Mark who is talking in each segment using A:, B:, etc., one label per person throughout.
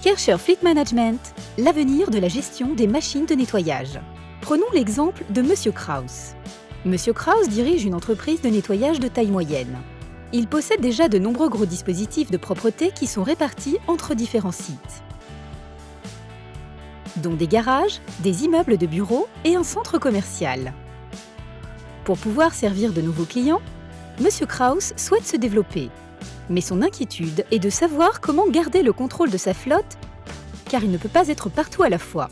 A: Kärcher Fleet Management, l'avenir de la gestion des machines de nettoyage. Prenons l'exemple de Monsieur Kraus. Monsieur Kraus dirige une entreprise de nettoyage de taille moyenne. Il possède déjà de nombreux gros dispositifs de propreté qui sont répartis entre différents sites, dont des garages, des immeubles de bureaux et un centre commercial. Pour pouvoir servir de nouveaux clients, Monsieur Kraus souhaite se développer. Mais son inquiétude est de savoir comment garder le contrôle de sa flotte, car il ne peut pas être partout à la fois.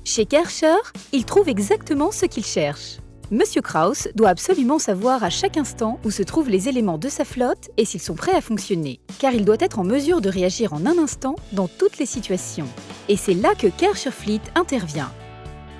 A: Chez Kärcher, il trouve exactement ce qu'il cherche. Monsieur Kraus doit absolument savoir à chaque instant où se trouvent les éléments de sa flotte et s'ils sont prêts à fonctionner, car il doit être en mesure de réagir en un instant dans toutes les situations. Et c'est là que Kärcher Fleet intervient.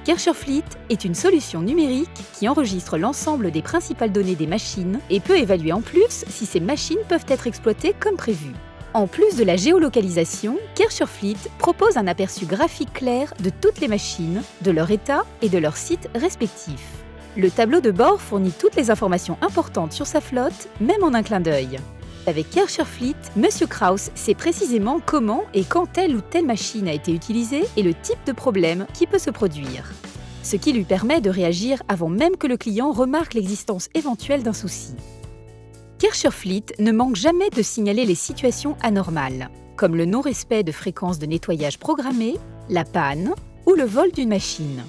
A: Kärcher Fleet est une solution numérique qui enregistre l'ensemble des principales données des machines et peut évaluer en plus si ces machines peuvent être exploitées comme prévu. En plus de la géolocalisation, Kärcher Fleet propose un aperçu graphique clair de toutes les machines, de leur état et de leurs sites respectifs. Le tableau de bord fournit toutes les informations importantes sur sa flotte, même en un clin d'œil. Avec Kärcher Fleet, Monsieur Kraus sait précisément comment et quand telle ou telle machine a été utilisée et le type de problème qui peut se produire. Ce qui lui permet de réagir avant même que le client remarque l'existence éventuelle d'un souci. Kärcher Fleet ne manque jamais de signaler les situations anormales, comme le non-respect de fréquences de nettoyage programmées, la panne ou le vol d'une machine.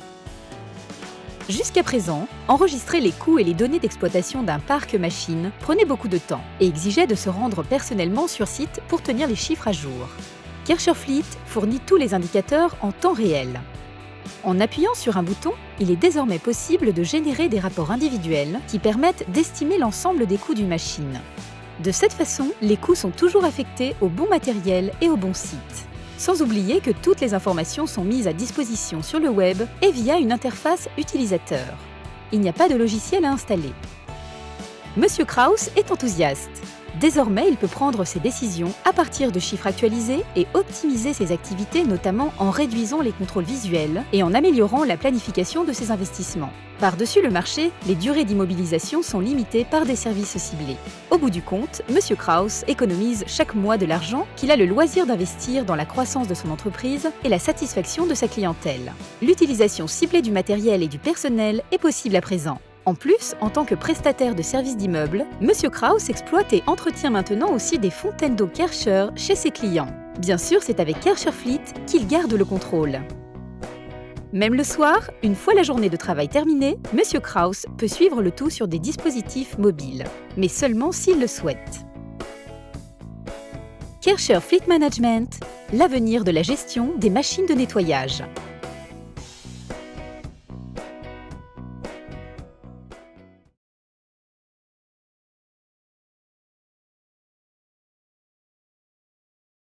A: Jusqu'à présent, enregistrer les coûts et les données d'exploitation d'un parc machine prenait beaucoup de temps et exigeait de se rendre personnellement sur site pour tenir les chiffres à jour. Kärcher Fleet fournit tous les indicateurs en temps réel. En appuyant sur un bouton, il est désormais possible de générer des rapports individuels qui permettent d'estimer l'ensemble des coûts d'une machine. De cette façon, les coûts sont toujours affectés au bon matériel et au bon site. Sans oublier que toutes les informations sont mises à disposition sur le web et via une interface utilisateur. Il n'y a pas de logiciel à installer. Monsieur Kraus est enthousiaste. Désormais, il peut prendre ses décisions à partir de chiffres actualisés et optimiser ses activités, notamment en réduisant les contrôles visuels et en améliorant la planification de ses investissements. Par-dessus le marché, les durées d'immobilisation sont limitées par des services ciblés. Au bout du compte, Monsieur Kraus économise chaque mois de l'argent qu'il a le loisir d'investir dans la croissance de son entreprise et la satisfaction de sa clientèle. L'utilisation ciblée du matériel et du personnel est possible à présent. En plus, en tant que prestataire de services d'immeubles, Monsieur Kraus exploite et entretient maintenant aussi des fontaines d'eau Kärcher chez ses clients. Bien sûr, c'est avec Kärcher Fleet qu'il garde le contrôle. Même le soir, une fois la journée de travail terminée, Monsieur Kraus peut suivre le tout sur des dispositifs mobiles, mais seulement s'il le souhaite. Kärcher Fleet Management, l'avenir de la gestion des machines de nettoyage.